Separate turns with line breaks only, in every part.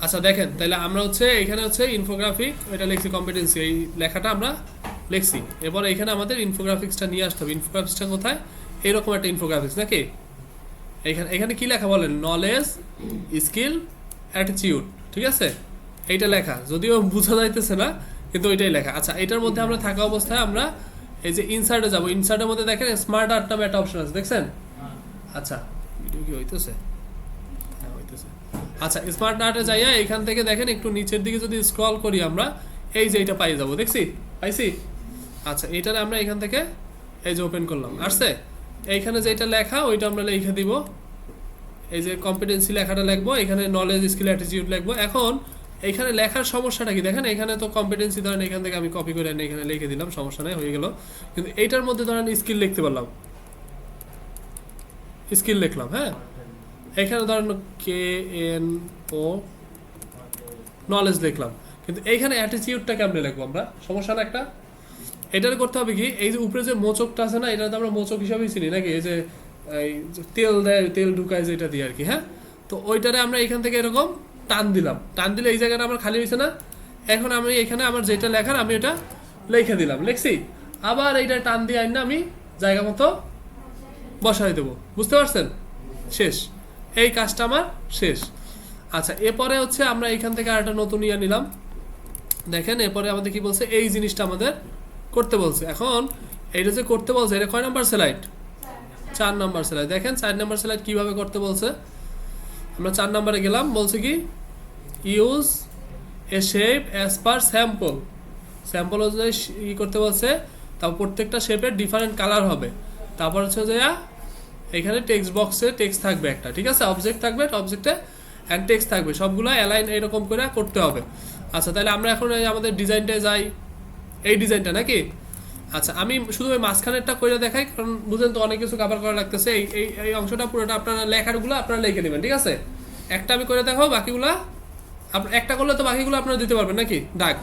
আচ্ছা দেখেন, তাহলে আমরা হচ্ছে এখানে হচ্ছে ইনফোগ্রাফিক এটা লিখছি, কম্পিটেন্সি এই লেখাটা আমরা লিখছি। এবার এখানে আমাদের ইনফোগ্রাফিক্সটা নিয়ে আসতে হবে। ইনফোগ্রাফিক্সটা কোথায়? এরকম একটা ইনফোগ্রাফিক্স নাকি? এখানে এখানে কি লেখা বলেন? নলেজ, স্কিল, অ্যাটিটিউড, ঠিক আছে? এইটা লেখা, যদিও বোঝা যাইতেছে না কিন্তু ওইটাই লেখা। আচ্ছা, এটার মধ্যে আমরা থাকা অবস্থায় আমরা এই যে ইনসার্টে যাবো। ইনসার্টের মধ্যে দেখেন স্মার্ট আর্ট নামে একটা অপশন আছে, দেখছেন? আচ্ছা, ভিডিও কি হইতেছে? হ্যাঁ হইতেছে। আচ্ছা, স্মার্ট আর্টে যাইয়া এখান থেকে দেখেন একটু নিচের দিকে যদি স্ক্রল করি আমরা এই যে এটা পাই যাবো, দেখছি? পাইছি? আচ্ছা, এটারে আমরা এখান থেকে এই যে ওপেন করলাম, আসছে? এইখানে যেটা লেখা ওইটা আমরা লিখে দিব। এই যে কম্পিটেন্সি লেখাটা লিখবো, এখানে নলেজ, স্কিল, অ্যাটিটিউড লিখবো। এখন এইখানে লেখার সমস্যাটা কি দেখেন? এখানে তো কম্পিটেন্সি ধরেন এখান থেকে আমি কপি করে এনে এখানে লিখে দিলাম, সমস্যা নেই, হয়ে গেল। কিন্তু এইটার মধ্যে ধরেন স্কিল লিখতে পারলাম, স্কিল লিখলাম, হ্যাঁ? এখানে ধরেন কে এন ও নলেজ লিখলাম, কিন্তু এইখানে অ্যাটিটিউডটা কেমনে লিখবো আমরা? সমস্যা না একটা? এটার করতে হবে কি, এই যে উপরে যে মোচকটা আছে না, এটা তো আমরা মোচক হিসাবেই চিনি নাকি? এই যে এই যে তেল দেয়, তেল ঢুকায় যেটা দিয়ে আর কি, হ্যাঁ? তো ওইটারে আমরা এখান থেকে এরকম টান দিলাম, টান দিলে এই জায়গাটা আমার খালি হয়েছে না? এখন আমি এখানে আমার যেটা লেখার আমি ওটা লিখে দিলাম, লিখছি। আবার এইটা টান দিয়ে আইন না আমি জায়গা মতো বসাই দেবো, বুঝতে পারছেন? শেষ, এই কাজটা আমার শেষ। আচ্ছা, এরপরে হচ্ছে আমরা এখান থেকে আরেকটা নতুন ইয়ে নিলাম। দেখেন এরপরে আমাদের কি বলছে, এই জিনিসটা আমাদের করতে বলছে। এখন এইটা যে করতে বলছে, এটা কয় নাম্বার স্লাইড? 4 number slide. দেখেন 4 নাম্বার স্লাইড কিভাবে করতে বলছে। আমরা 4 নাম্বারে গেলাম, বলছে কি use a shape as per sample. Sample হচ্ছে ই করতে বলছে, তারপর প্রত্যেকটা শেপের ডিফারেন্ট কালার হবে। তারপর হচ্ছে যে এখানে টেক্সট বক্সে টেক্সট থাকবে একটা, ঠিক আছে? অবজেক্ট থাকবে, অবজেক্টে অ্যান্ড টেক্সট থাকবে, সবগুলো অ্যালাইন এরকম করে করতে হবে। আচ্ছা, তাহলে আমরা এখন এই আমাদের ডিজাইনটায় যাই, এই ডিজাইনটা নাকি? আচ্ছা, আমি শুধু ওই মাঝখানেরটা করে দেখাই, কারণ বুঝেন তো অনেক কিছু কভার করা লাগতেছে। এই এই এই অংশটা পুরোটা আপনারা লেখারগুলো আপনারা লিখে নেবেন, ঠিক আছে? একটা আমি করে দেখাবো, বাকিগুলা একটা করলে তো বাকিগুলো আপনারা দিতে পারবেন নাকি দাগ।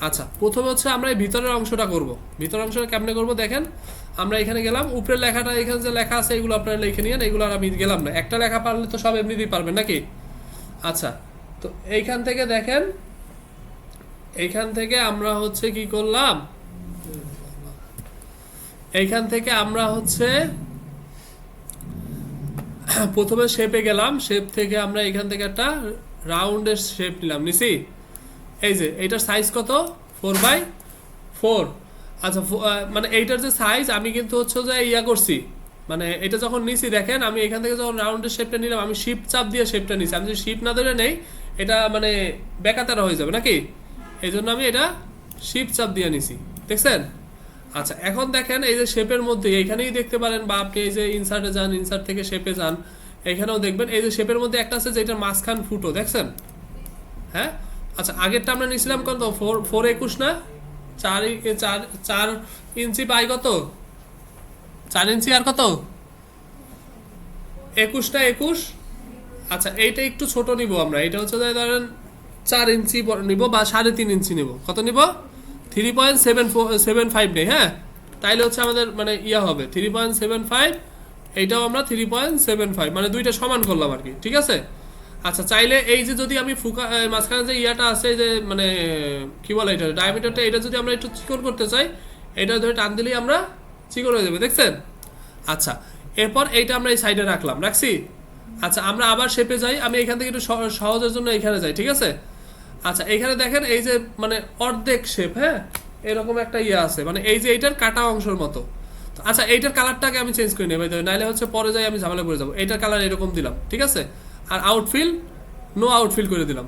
আচ্ছা, প্রথমে হচ্ছে আমরা এই ভিতরের অংশটা করব। ভিতরের অংশটা কেমনে করব দেখেন, আমরা এখানে গেলাম, উপরের লেখাটা এখানে যে লেখা আছে এগুলো আপনারা লিখে নিয়েন, এগুলো আর আমি গেলাম না। একটা লেখা পারলে তো সব এমনিতেই পারবেন নাকি? আচ্ছা, তো এইখান থেকে দেখেন, এইখান থেকে আমরা হচ্ছে কি করলাম, এইখান থেকে আমরা হচ্ছে প্রথমে শেপে গেলাম, শেপ থেকে আমরা এখান থেকে একটা রাউন্ডের শেপ নিলাম, নিছি? এই যে এইটার সাইজ কত? 4x4। আচ্ছা, মানে এইটার যে সাইজ আমি কিন্তু হচ্ছে যে ইয়া করছি, মানে এটা যখন নিছি দেখেন, আমি এখান থেকে যখন রাউন্ডের শেপটা নিলাম আমি শিফট চাপ দিয়ে শেপটা নিছি। আমি যদি শিফট না ধরে নেই এটা মানে বেকাতারা হয়ে যাবে নাকি? এই জন্য আমি এটা শিফট চাপ দিয়ে নিছি, দেখছেন? আচ্ছা, এখন দেখেন এই যে শেপের মধ্যে এইখানেই দেখতে পারেন, বা আপনি এই যে ইনসার্টে যান, ইনসার্ট থেকে শেপে যান, এখানেও দেখবেন এই যে শেপের মধ্যে একটা আছে যেটার মাঝখান ফুটো, দেখছেন? হ্যাঁ। আচ্ছা, আগেরটা আমরা নিয়েছিলাম কত? 4x21 না? 4 ইঞ্চি পাই কত? 4 ইঞ্চি আর কত? 21 না? 21। আচ্ছা, এইটা একটু ছোট নিব আমরা, এটা হচ্ছে ধরেন 4 ইঞ্চি নিব বা 3.5 ইঞ্চি নিব। কত নিব? 3.75 নেই, হ্যাঁ? তাইলে হচ্ছে আমাদের মানে ইয়া হবে 3.75, এইটাও আমরা 3.75, মানে দুইটা সমান করলাম আর কি, ঠিক আছে? আচ্ছা, চাইলে এই যে যদি আমি মাঝখানে যে ইয়াটা আছে যে মানে কি বলে এটা ডায়ামিটারটা, এটা যদি আমরা একটু চিকন করতে চাই, এটা ধরে টান দিলেই আমরা চিকন হয়ে যাবে, দেখছেন? আচ্ছা, এরপর এইটা আমরা এই সাইডে রাখছি। আচ্ছা, আমরা আবার শেপে যাই, আমি এখান থেকে একটু সহজের জন্য এখানে যাই, ঠিক আছে? আচ্ছা, এখানে দেখেন এই যে মানে অর্ধেক শেপ, হ্যাঁ, এরকম একটা ইয়ে আছে, মানে এই যে এইটার কাটা অংশের মতো। আচ্ছা, এইটার কালারটাকে আমি চেঞ্জ করে নেই, নাইলে হচ্ছে পরে যাই আমি ঝামেলা পড়ে যাবো। এইটার কালার এরকম দিলাম, ঠিক আছে? আর আউটফিল নো আউটফিল করে দিলাম,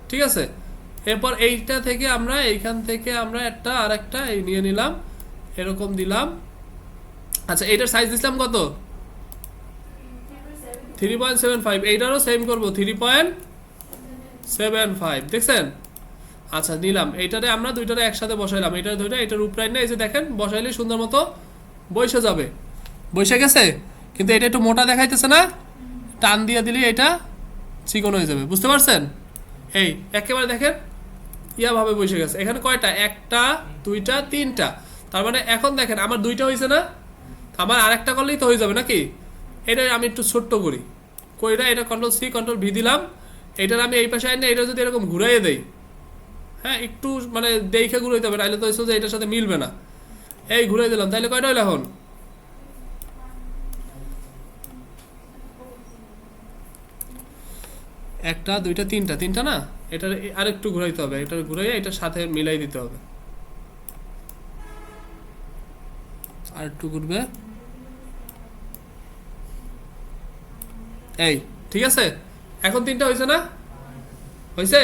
ঠিক আছে? এরপর এইটা থেকে আমরা এইখান থেকে আমরা একটা আর একটা এই নিয়ে নিলাম, এরকম দিলাম। আচ্ছা, এইটার সাইজ দিলাম কত? 3.75। এইটারও সেম করবো 3.75, দেখছেন? আচ্ছা, নিলাম। এইটারে আমরা দুইটারে একসাথে বসাইলাম, এইটারে দুইটা, এটার উপরে না এই যে দেখেন বসাইলে সুন্দর মতো বসে যাবে, বসে গেছে। কিন্তু এটা একটু মোটা দেখাইতেছে না? টান দিয়ে দিলে এটা চিকন হয়ে যাবে, বুঝতে পারছেন? এই একেবারে দেখেন ইয়াভাবে বসে গেছে। এখানে কয়টা? একটা, দুইটা, তিনটা। তার মানে এখন দেখেন আমার দুইটা হয়েছে না, আমার আরেকটা করলেই তো হয়ে যাবে নাকি? এটা আমি একটু ছোট্ট করি, কইরা এটা কন্ট্রোল সি কন্ট্রোল ভি দিলাম, এইটার আমি এই পাশে আনি না, এটা যদি এরকম ঘুরাইয়ে দেই, হ্যাঁ একটু মানে দেখে ঘুরাইতে হবে, নাহলে তো যে এটার সাথে মিলবে না। এই ঘুরাই দিলাম, তাহলে কয়টা হইলো এখন? একটা, দুইটা, তিনটা, তিনটা না? এটার আরেকটু ঘুরাইতে হবে, এটা ঘুরাইয়া এটার সাথে মিলাই দিতে হবে, আর একটু ঘুরবে। এই ঠিক আছে, এখন তিনটা হয়েছে না? হয়েছে।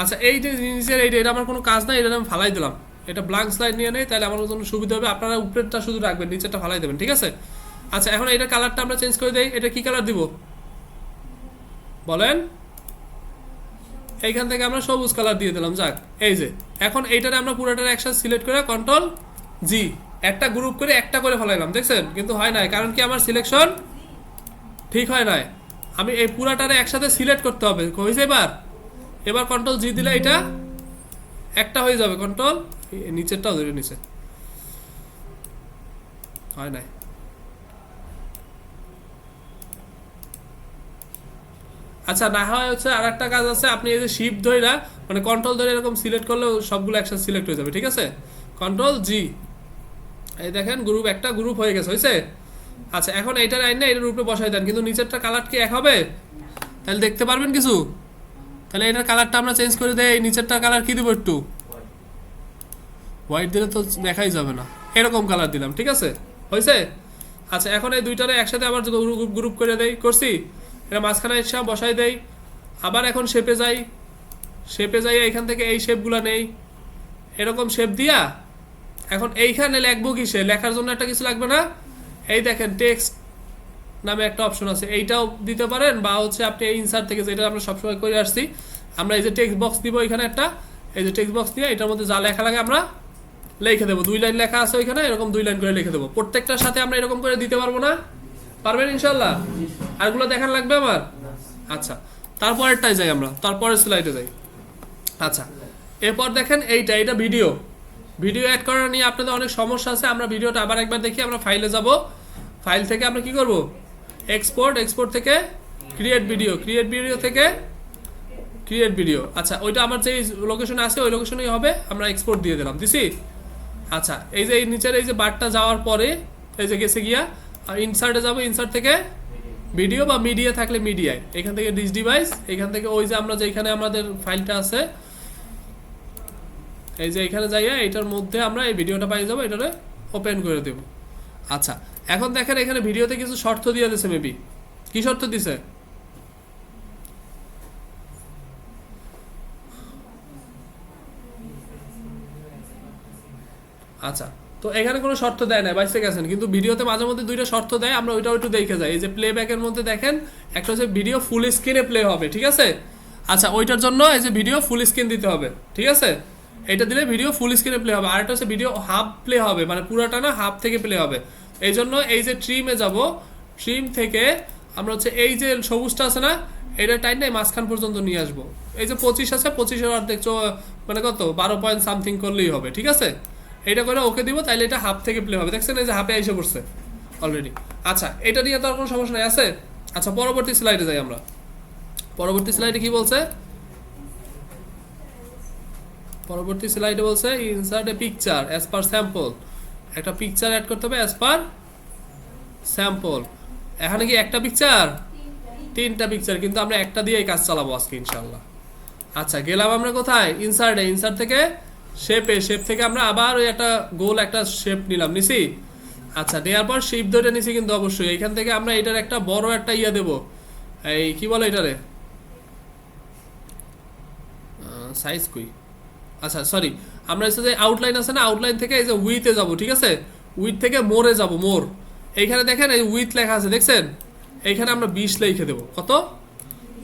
আচ্ছা এই যে নিচের এইটা, এটা আমার কোনো কাজ নাই, এটা আমি ফালাই দিলাম। এটা ব্ল্যাঙ্ক স্লাইড নিয়ে নেই, তাহলে আমার জন্য সুবিধা হবে। আপনারা উপরেরটা শুধু রাখবেন, নিচেরটা ফালাই দেবেন, ঠিক আছে? আচ্ছা এখন এইটার কালারটা আমরা চেঞ্জ করে দেই। এটা কি কালার দিব বলেন? এইখান থেকে আমরা সবুজ কালার দিয়ে দিলাম। যাক, এই যে এখন এইটারে আমরা পুরোটার একসাথে সিলেক্ট করে কন্ট্রোল জি একটা গ্রুপ করে একটা করে ফেলাইলাম, দেখছেন? কিন্তু হয় নাই, কারণ কি আমার সিলেকশন ঠিক হয় নাই। আমি এই পুরাটারে একসাথে সিলেক্ট করতে হবে। হয়েছে? এবার কন্ট্রোল জি দিলে এটা একটা হয়ে যাবে। কন্ট্রোল নিচেরটাও ধরে নিচে হয় নাই। আচ্ছা না হয় হচ্ছে আর একটা কাজ আছে, আপনি এই যে শিফট ধরে মানে কন্ট্রোল ধরে এরকম সিলেক্ট করলে সবগুলো একসাথে সিলেক্ট হয়ে যাবে, ঠিক আছে? কন্ট্রোল জি, এই দেখেন গ্রুপ একটা গ্রুপ হয়ে গেছে। হয়েছে? আচ্ছা এখন এইটার আইন না এটার উপরে বসাই দেন, কিন্তু নিচেরটা কালার কি এক হবে? তাহলে দেখতে পারবেন কিছু? তাহলে এটার কালারটা আমরা চেঞ্জ করে দেই। নিচেরটা কালার কি দেবো? একটু হোয়াইট দিলে তো দেখাই যাবে না, এরকম কালার দিলাম, ঠিক আছে? হয়েছে? আচ্ছা এখন এই দুইটারে একসাথে আবার গ্রুপ গ্রুপ করে দেই, করছি? এটা মাঝখানে এসে বসাই দেই। আবার এখন শেপে যাই, শেপে যাই, এখান থেকে এই শেপগুলো নেই, এরকম শেপ দিয়া এখন এইখানে লিখবো কিসে? লেখার জন্য একটা কিছু লাগবে না? এই দেখেন টেক্সট নামে একটা অপশন আছে, এইটাও দিতে পারেন, বা হচ্ছে আপনি এই ইনসার্ট থেকে, যেটা আমরা সবসময় করে আসছি, আমরা এই যে টেক্সট বক্স দিব এখানে একটা, এই যে টেক্সট বক্স দিয়ে এটার মধ্যে যা লেখা লাগে আমরা লিখে দেবো। 2 লাইন লেখা আছে ওইখানে, এরকম 2 লাইন করে লিখে দেবো। প্রত্যেকটার সাথে আমরা এরকম করে দিতে পারবো না? পারবেন ইনশাল্লাহ? আরগুলো দেখান লাগবে আমার? আচ্ছা তারপরেরটাই যাই আমরা, তারপরের স্লাইডে যাই। আচ্ছা এরপর দেখেন এইটা ভিডিও অ্যাড করা নিয়ে আপনাদের অনেক সমস্যা আছে। আমরা ভিডিওটা আবার একবার দেখি। আমরা ফাইলে যাব, ফাইল থেকে আমরা কি করব? এক্সপোর্ট থেকে ক্রিয়েট ভিডিও থেকে ক্রিয়েট ভিডিও। আচ্ছা ওইটা আমার যে লোকেশনে আছে ওই লোকেশনেই হবে, আমরা এক্সপোর্ট দিয়ে দিলাম, দিছি? আচ্ছা এই যে এই নিচের এই যে বারটা যাওয়ার পরে এই যে গেছে গিয়া ইনসার্টে যাব, ইনসার্ট থেকে ভিডিও বা মিডিয়া থাকলে মিডিয়ায়, এখান থেকে ডিস ডিভাইস, এখান থেকে ওই যে আমরা যেখানে আমাদের ফাইলটা আছে এই যে এখানে যাইয়া এটার মধ্যে আমরা এই ভিডিওটা পাই যাবো, এটারে ওপেন করে দেব। আচ্ছা এখন দেখেন এখানে ভিডিওতে কিছু শর্ত দিয়ে দিয়েছে, মেবি কি শর্ত দিছে? আচ্ছা তো এখানে কোনো শর্ত দেয় না, বাইসে গেছেন, কিন্তু ভিডিওতে মাঝে মধ্যে দুইটা শর্ত দেয়, আমরা ওইটাও একটু দেখে যাই। এই যে প্লে ব্যাকের মধ্যে দেখেন একটা হচ্ছে ভিডিও ফুল স্ক্রিনে প্লে হবে, ঠিক আছে? আচ্ছা ওইটার জন্য এই যে ভিডিও ফুল স্ক্রিন দিতে হবে, ঠিক আছে? এটা দিলে ভিডিও ফুল স্ক্রিনে প্লে হবে। আর একটা হচ্ছে ভিডিও হাফ প্লে হবে, মানে পুরোটা না, হাফ থেকে প্লে হবে। এই জন্য এই যে ট্রিমে যাব, ট্রিম থেকে আমরা হচ্ছে এই যে সবুজটা আছে না, এটা টাইম নাই মাঝখান পর্যন্ত নিয়ে আসবো। এই যে 25 আছে, 25-এর অর্ধেক মানে কত 12 পয়েন্ট সামথিং করলেই হবে, ঠিক আছে? এটা করে ওকে দিব, তাইলে এটা হাফ থেকে প্লে হবে। দেখছেন এই যে হাফে এসে পড়ছে অলরেডি। আচ্ছা এটা নিয়ে তো আর কোনো সমস্যা নাই, আছে? আচ্ছা পরবর্তী স্লাইডে যাই আমরা। পরবর্তী স্লাইডে কি বলছে? পরবর্তী স্লাইডে বলছে insert a picture as per sample. একটা পিকচার অ্যাড করতে হবে অ্যাজ পার স্যাম্পল। এখানে কি একটা পিকচার? 3টা পিকচার, কিন্তু আমরা একটা দিয়েই কাজ চালাবো আজকে ইনশাল্লাহ। আচ্ছা গেলাম আমরা কোথায়? ইনসার্টে, ইনসার্ট থেকে শেপে, শেপ থেকে আমরা আবার ওই একটা গোল একটা শেপ নিলাম, নিছি? আচ্ছা নেওয়ার পর শেপ ধরে নিছি, কিন্তু অবশ্যই এইখান থেকে আমরা এটার একটা বড় একটা ইয়া দেবো, এই কি বলে এটারে, সাইজ কই, আচ্ছা সরি, আমরা হচ্ছে যে আউটলাইন আছে না, আউটলাইন থেকে এই যে উইথে যাব, ঠিক আছে? উইথ থেকে মোরে যাব, মোর। এইখানে দেখেন এই উইথ লেখা আছে, দেখছেন? এইখানে আমরা 20 লিখে দেবো। কত?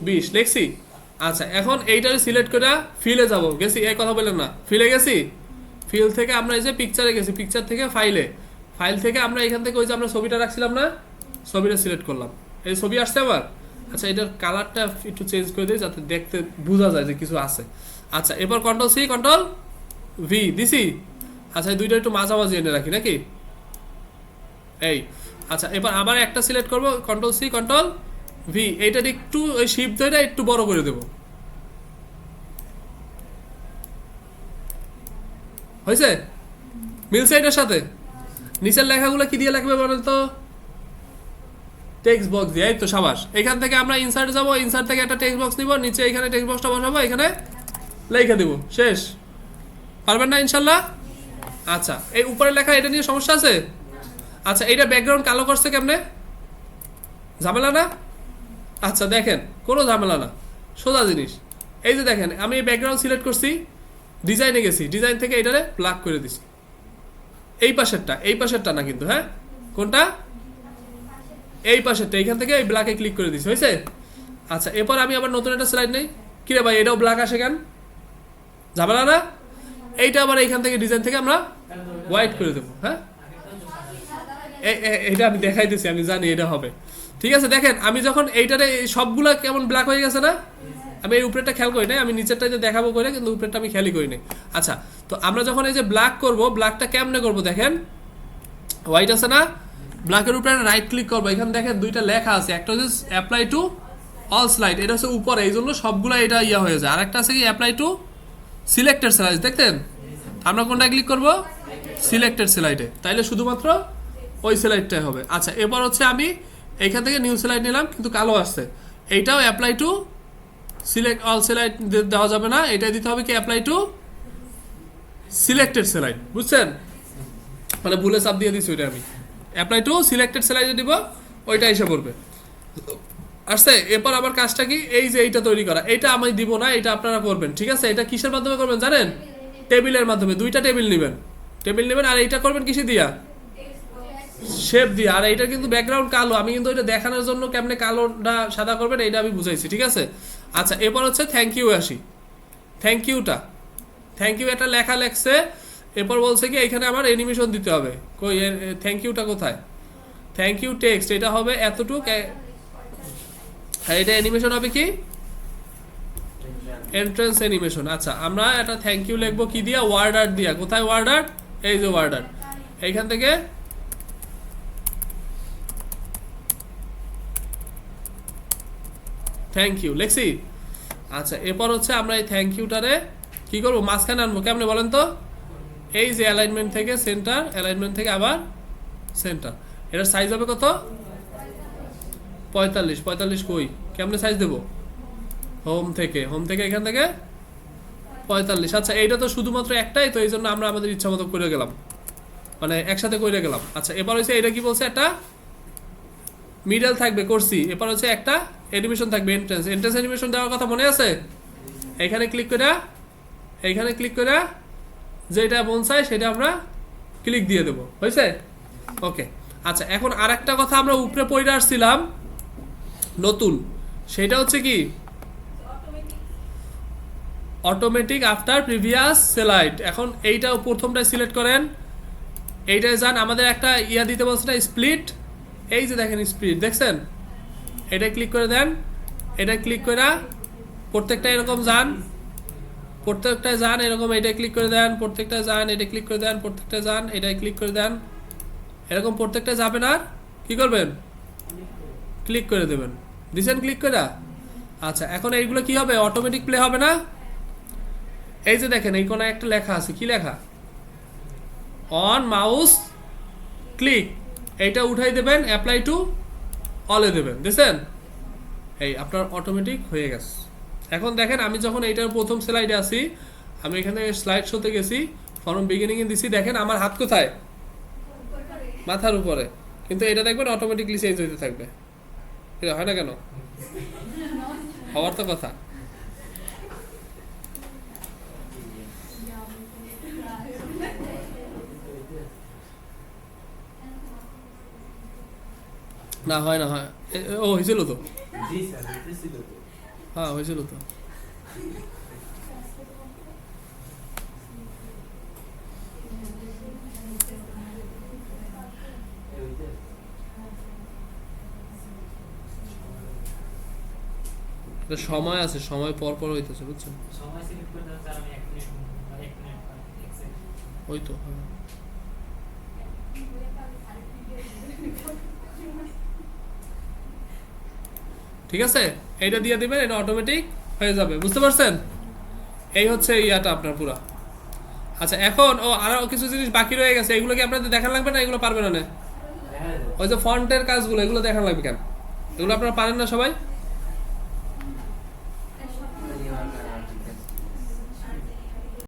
20 লিখছি। আচ্ছা এখন এইটারে সিলেক্ট করে ফিলে যাব, গেছি? এই কথা বললেন না, ফিলে গেছি। ফিল থেকে আমরা এই যে পিকচারে গেছি, পিকচার থেকে ফাইলে, ফাইল থেকে আমরা এখান থেকে ওই যে আমরা ছবিটা রাখছিলাম না, ছবিটা সিলেক্ট করলাম। এই ছবি আসছে আবার। আচ্ছা এটার কালারটা একটু চেঞ্জ করে দিই যাতে দেখতে বোঝা যায় যে কিছু আছে। আচ্ছা এবার কন্ট্রোল সি কন্ট্রোল ভি দিছি। আচ্ছা এই দুইটা একটু মাঝামাঝি এনে রাখি নাকি, এই। আচ্ছা এবার আবার একটা সিলেক্ট করব, কন্ট্রোল সি কন্ট্রোল ভি, এইটার একটু ওই শিপ ধরে একটু বড় করে দেব। হয়েছে? মিলছে এটার সাথে? নিচের লেখাগুলো কি দিয়ে লাগবে বলেন তো? টেক্সট বক্স দিয়ে। এই তো সাবাস। এখান থেকে আমরা ইনসার্ট যাব, ইনসার্ট থেকে একটা টেক্সট বক্স নিব, নিচে এখানে টেক্সট বক্সটা বসাবো, এখানে লেখা দেব, শেষ। পারবেন না ইনশাল্লাহ? আচ্ছা, এই উপরে লেখা এটা নিয়ে সমস্যা আছে? আচ্ছা, এইটা ব্যাকগ্রাউন্ড কালো করছে কেমনে? ঝামেলা না? আচ্ছা দেখেন, কোনো ঝামেলা না, সোজা জিনিস। এই যে দেখেন, আমি এই ব্যাকগ্রাউন্ড সিলেক্ট করছি, ডিজাইনে গেছি, ডিজাইন থেকে এটারে ব্ল্যাক করে দিছি। এই পাশেরটা না কিন্তু, হ্যাঁ? কোনটা? এই পাশেরটা, এইখান থেকে এই ব্ল্যাকে ক্লিক করে দিছি, হয়েছে? আচ্ছা, এরপর আমি আবার নতুন একটা স্লাইড নেই। কিরে ভাই, এটাও ব্ল্যাক আসে কেন? ঝামেলা না? এইটা আবার এইখান থেকে ডিজাইন থেকে আমরা হোয়াইট করে দেবো, হ্যাঁ? এটা আমি দেখাইতেছি, আমি জানি এটা হবে। ঠিক আছে, দেখেন আমি যখন এইটারে সবগুলা কেমন ব্ল্যাক হয়ে গেছে না? আমি এই উপরেরটা খেয়াল করি নাই, আমি নিচেরটা যে দেখাবো করে, কিন্তু উপরেরটা আমি খেয়ালই করি নাই। আচ্ছা, তো আমরা যখন এই যে ব্ল্যাক করবো, ব্ল্যাকটা কেমনে করবো দেখেন, হোয়াইট আছে না, ব্ল্যাকের উপরে রাইট ক্লিক করবো, এখানে দেখেন দুইটা লেখা আছে, একটা হচ্ছে অ্যাপ্লাই টু অল স্লাইড, এটা হচ্ছে উপরে, এই জন্য সবগুলো এটা ইয়া হয়ে যায়। আর একটা আছে কি অ্যাপ্লাই টু সিলেক্টেড স্লাইড, দেখতেন? আমরা কোনটা ক্লিক করবো? সিলেক্টেড স্লাইডে, তাইলে শুধুমাত্র ওই স্লাইডটাই হবে। আচ্ছা, এবার হচ্ছে আমি এইখান থেকে নিউ স্লাইড নিলাম, কিন্তু কালো আসছে, এইটাও apply to select all slide দেওয়া যাবে না, এটাই দিতে হবে কি অ্যাপ্লাই টু সিলেক্টেড স্লাইড, বুঝছেন? মানে ভুলে চাপ দিয়ে দিচ্ছি, ওইটা আমি অ্যাপ্লাই টু সিলেক্টেড স্লাইডে দিব, ওইটা এসে পড়বে। আসছে, এরপর আবার কাজটা কি, এই যে এইটা তৈরি করা, এটা আমি দিব না, এটা আপনারা করবেন, ঠিক আছে? এটা কিসের মাধ্যমে করবেন জানেন? টেবিলের মাধ্যমে। দুইটা টেবিল নেবেন, আর এইটা করবেন কিসে দিয়া? শেপ দিয়ে। আর এইটা কিন্তু ব্যাকগ্রাউন্ড কালো, আমি কিন্তু এটা দেখানোর জন্য কেমনে কালোটা সাদা করবেন এইটা আমি বুঝাইছি, ঠিক আছে? আচ্ছা, এরপর হচ্ছে থ্যাংক ইউ আসি। থ্যাংক ইউ একটা লেখা লেখছে, এরপর বলছে কি এখানে আমার অ্যানিমেশন দিতে হবে। কই থ্যাংক ইউটা কোথায়? থ্যাংক ইউ টেক্সট, এটা হবে এতটুক, আর এটা অ্যানিমেশন হবে কি এন্ট্রান্স অ্যানিমেশন। আচ্ছা, আমরা একটা থ্যাংক ইউ লিখবো কি দিয়া? ওয়ার্ড আর্ট দিয়া। কোথায় ওয়ার্ড আর্ট? এই যে ওয়ার্ড আর্ট, এইখান থেকে থ্যাংক ইউ লেখছি। আচ্ছা, এরপর হচ্ছে আমরা এই থ্যাংক ইউটারে কি করবো? মাঝখানে আনবো, কেমনে বলেন তো? এই যে অ্যালাইনমেন্ট থেকে সেন্টার, অ্যালাইনমেন্ট থেকে আবার সেন্টার। এটার সাইজ হবে কত? 45 কই? কেমনে সাইজ দেবো? হোম থেকে এখান থেকে 45। আচ্ছা, এইটা তো শুধুমাত্র একটাই, তো এই জন্য আমরা আমাদের ইচ্ছা মতো করে গেলাম, মানে একসাথে করে গেলাম। আচ্ছা, এবার হচ্ছে এটা কি বলছে? একটা মিডল থাকবে, করছি। এবার হচ্ছে একটা অ্যানিমেশন থাকবে, এন্ট্রান্স অ্যানিমেশন দেওয়ার কথা মনে আছে? এইখানে ক্লিক করে যেটা মন চাই সেটা আমরা ক্লিক দিয়ে দেবো, হয়েছে? ওকে। আচ্ছা, এখন আর একটা কথা আমরা উপরে পড়ে আসছিলাম নতুন, সেটা হচ্ছে কি অটোমেটিক আফটার প্রিভিয়াস স্লাইড। এখন এইটাও প্রথমটা সিলেক্ট করেন, এইটায় যান, আমাদের একটা ইয়া দিতে বলছে না, স্প্লিট। এই যে দেখেন স্প্লিট, দেখছেন? এটা ক্লিক করে দেন, এটা ক্লিক করে প্রত্যেকটা এরকম যান, এরকম, এটা ক্লিক করে দেন, প্রত্যেকটা যান, এটা ক্লিক করে দেন, প্রত্যেকটা যান, এটা ক্লিক করে দেন, এরকম প্রত্যেকটা যাবেন। আর কি করবেন? ক্লিক করে দেবেন, দিছেন ক্লিক করে। আচ্ছা, এখন এইগুলো কি হবে? অটোমেটিক প্লে হবে না? এই যে দেখেন, এই কোনায় একটা লেখা আছে, কি লেখা? অন মাউস ক্লিক, এইটা উঠাই দেবেন, অ্যাপ্লাই টু অলে দেবেন, দেখছেন? এই আপনার অটোমেটিক হয়ে গেছে। এখন দেখেন, আমি যখন এইটার প্রথম স্লাইডে আসি, আমি এখান থেকে স্লাইড শোতে গেছি, ফর্ম বিগিনিংয়ে দিছি, দেখেন আমার হাত কোথায়? মাথার উপরে। কিন্তু এটা দেখবেন অটোমেটিকলি চেঞ্জ হইতে থাকবে। এটা হয় না কেন? হওয়ার তো কথা। না হয় না, হয়। ও হয়েছিল তো, হ্যাঁ হয়েছিল তো। সময় আছে, সময় পর পর হইতেছে, বুঝছেন? ওই তো, হ্যাঁ। ঠিক আছে, এইটা দিয়ে দিবেন, এটা অটোমেটিক হয়ে যাবে, বুঝতে পারছেন? এই হচ্ছে ইয়াটা আপনার পুরো। আচ্ছা এখন আরো কিছু জিনিস বাকি রয়ে গেছে, এগুলো কি আপনাদের দেখান লাগবে না? এগুলো পারবেন না? ওই যে ফন্টের কাজগুলো, এগুলো দেখান লাগবে কেন? এগুলো আপনারা পারেন না সবাই?